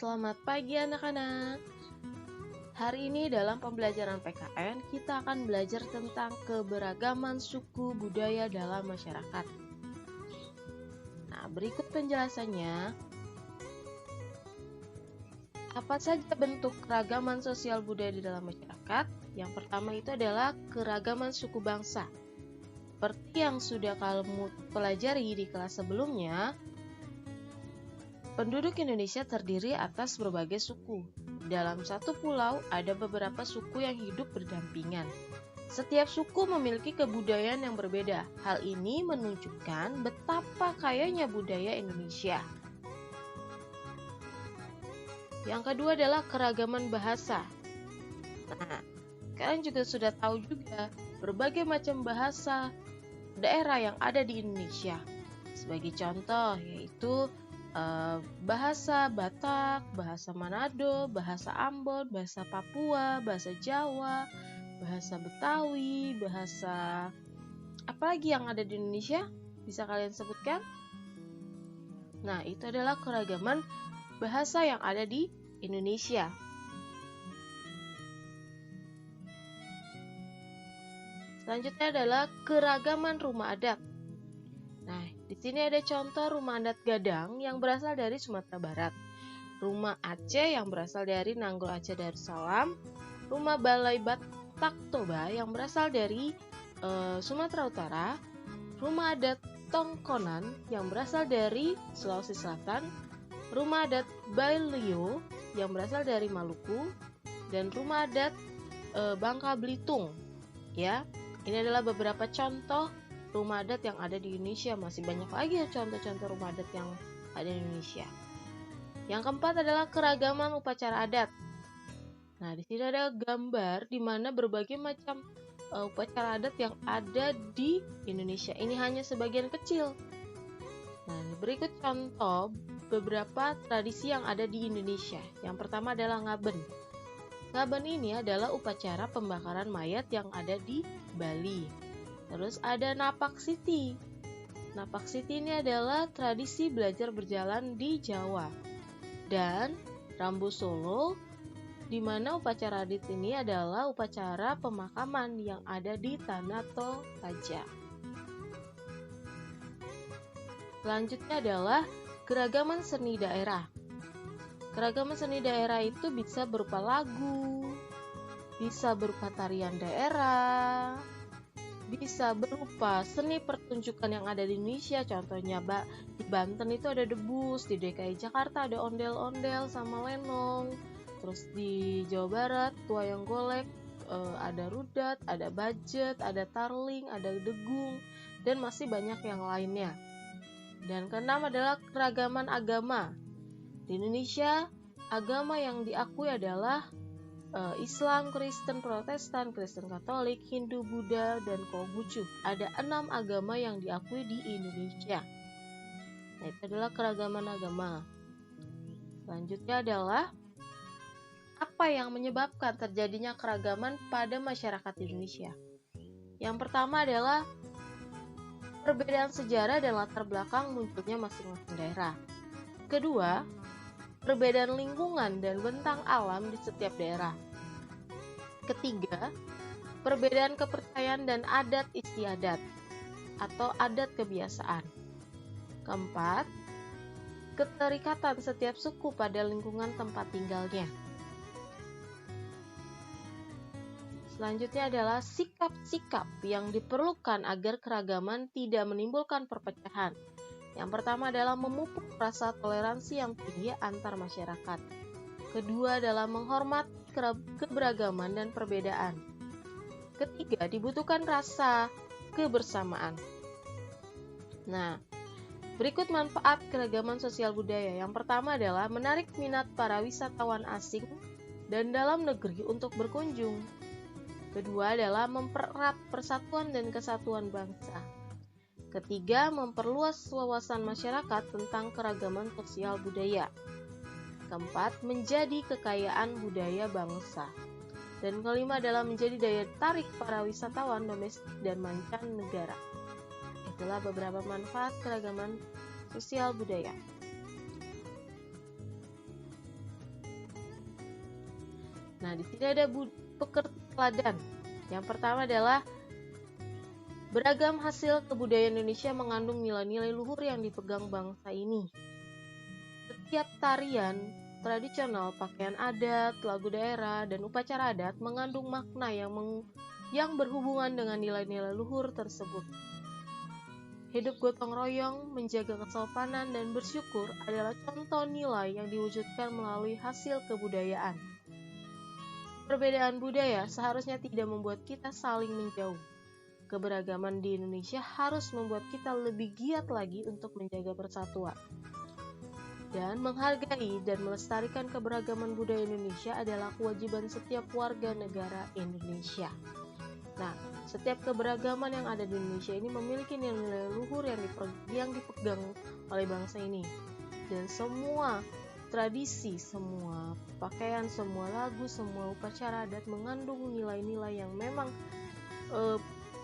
Selamat pagi anak-anak. Hari ini dalam pembelajaran PKN kita akan belajar tentang keberagaman suku budaya dalam masyarakat. Nah, berikut penjelasannya. Apa saja bentuk keragaman sosial budaya di dalam masyarakat? Yang pertama itu adalah keragaman suku bangsa. Seperti yang sudah kamu pelajari di kelas sebelumnya, penduduk Indonesia terdiri atas berbagai suku. Dalam satu pulau ada beberapa suku yang hidup berdampingan. Setiap suku memiliki kebudayaan yang berbeda. Hal ini menunjukkan betapa kayanya budaya Indonesia. Yang kedua adalah keragaman bahasa. Nah, kalian juga sudah tahu juga berbagai macam bahasa daerah yang ada di Indonesia. Sebagai contoh yaitu bahasa Batak, bahasa Manado, bahasa Ambon, bahasa Papua, bahasa Jawa, bahasa Betawi, bahasa apa lagi yang ada di Indonesia? Bisa kalian sebutkan? Nah, itu adalah keragaman bahasa yang ada di Indonesia. Selanjutnya adalah keragaman rumah adat. Nah, di sini ada contoh rumah adat Gadang yang berasal dari Sumatera Barat, rumah Aceh yang berasal dari Nanggol Aceh Darussalam, rumah Balai Batak Toba yang berasal dari Sumatera Utara, rumah adat Tongkonan yang berasal dari Sulawesi Selatan, rumah adat Baileo yang berasal dari Maluku, dan rumah adat Bangka Belitung. Ya, ini adalah beberapa contoh rumah adat yang ada di Indonesia. Masih banyak lagi ya contoh-contoh rumah adat yang ada di Indonesia. Yang keempat adalah keragaman upacara adat. Nah, di sini ada gambar di mana berbagai macam upacara adat yang ada di Indonesia. Ini hanya sebagian kecil. Nah, berikut contoh beberapa tradisi yang ada di Indonesia. Yang pertama adalah ngaben. Ngaben ini adalah upacara pembakaran mayat yang ada di Bali. Terus ada Napak Siti. Napak Siti ini adalah tradisi belajar berjalan di Jawa. Dan Rambu Solo, di mana upacara adat ini adalah upacara pemakaman yang ada di Tanah Toraja. Selanjutnya adalah keragaman seni daerah. Keragaman seni daerah itu bisa berupa lagu, bisa berupa tarian daerah, bisa berupa seni pertunjukan yang ada di Indonesia. Contohnya di Banten itu ada debus, di DKI Jakarta ada ondel-ondel sama lenong, terus di Jawa Barat wayang golek, ada rudat, ada bajet, ada tarling, ada degung, dan masih banyak yang lainnya. Dan keenam adalah keragaman agama. Di Indonesia, agama yang diakui adalah Islam, Kristen, Protestan, Kristen Katolik, Hindu, Buddha, dan Konghucu. Ada 6 agama yang diakui di Indonesia. Nah, itu adalah keragaman agama. Selanjutnya adalah apa yang menyebabkan terjadinya keragaman pada masyarakat Indonesia. Yang pertama adalah perbedaan sejarah dan latar belakang munculnya masing-masing daerah. Kedua, perbedaan lingkungan dan bentang alam di setiap daerah. Ketiga, perbedaan kepercayaan dan adat istiadat atau adat kebiasaan. Keempat, keterikatan setiap suku pada lingkungan tempat tinggalnya. Selanjutnya adalah sikap-sikap yang diperlukan agar keragaman tidak menimbulkan perpecahan. Yang pertama adalah memupuk rasa toleransi yang tinggi antar masyarakat. Kedua adalah menghormati keberagaman dan perbedaan. Ketiga, dibutuhkan rasa kebersamaan. Nah, berikut manfaat keragaman sosial budaya. Yang pertama adalah menarik minat para wisatawan asing dan dalam negeri untuk berkunjung. Kedua adalah mempererat persatuan dan kesatuan bangsa. Ketiga, memperluas wawasan masyarakat tentang keragaman sosial budaya. Keempat, menjadi kekayaan budaya bangsa. Dan kelima adalah menjadi daya tarik para wisatawan domestik dan mancanegara. Itulah beberapa manfaat keragaman sosial budaya. Nah, di sini ada pekerti teladan. Yang pertama adalah beragam hasil kebudayaan Indonesia mengandung nilai-nilai luhur yang dipegang bangsa ini. Setiap tarian tradisional, pakaian adat, lagu daerah, dan upacara adat mengandung makna yang berhubungan dengan nilai-nilai luhur tersebut. Hidup gotong royong, menjaga kesopanan, dan bersyukur adalah contoh nilai yang diwujudkan melalui hasil kebudayaan. Perbedaan budaya seharusnya tidak membuat kita saling menjauh. Keberagaman di Indonesia harus membuat kita lebih giat lagi untuk menjaga persatuan. Dan menghargai dan melestarikan keberagaman budaya Indonesia adalah kewajiban setiap warga negara Indonesia. Nah, setiap keberagaman yang ada di Indonesia ini memiliki nilai luhur yang dipegang oleh bangsa ini. Dan semua tradisi, semua pakaian, semua lagu, semua upacara adat mengandung nilai-nilai yang memang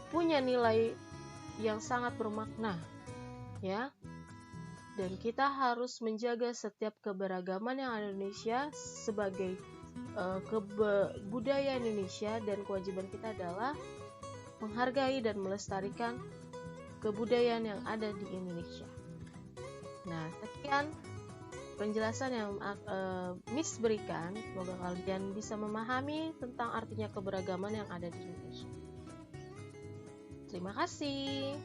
punya nilai yang sangat bermakna, ya. Dan kita harus menjaga setiap keberagaman yang ada di Indonesia sebagai budaya Indonesia, dan kewajiban kita adalah menghargai dan melestarikan kebudayaan yang ada di Indonesia. Nah, sekian penjelasan yang Miss berikan. Semoga kalian bisa memahami tentang artinya keberagaman yang ada di Indonesia. Terima kasih.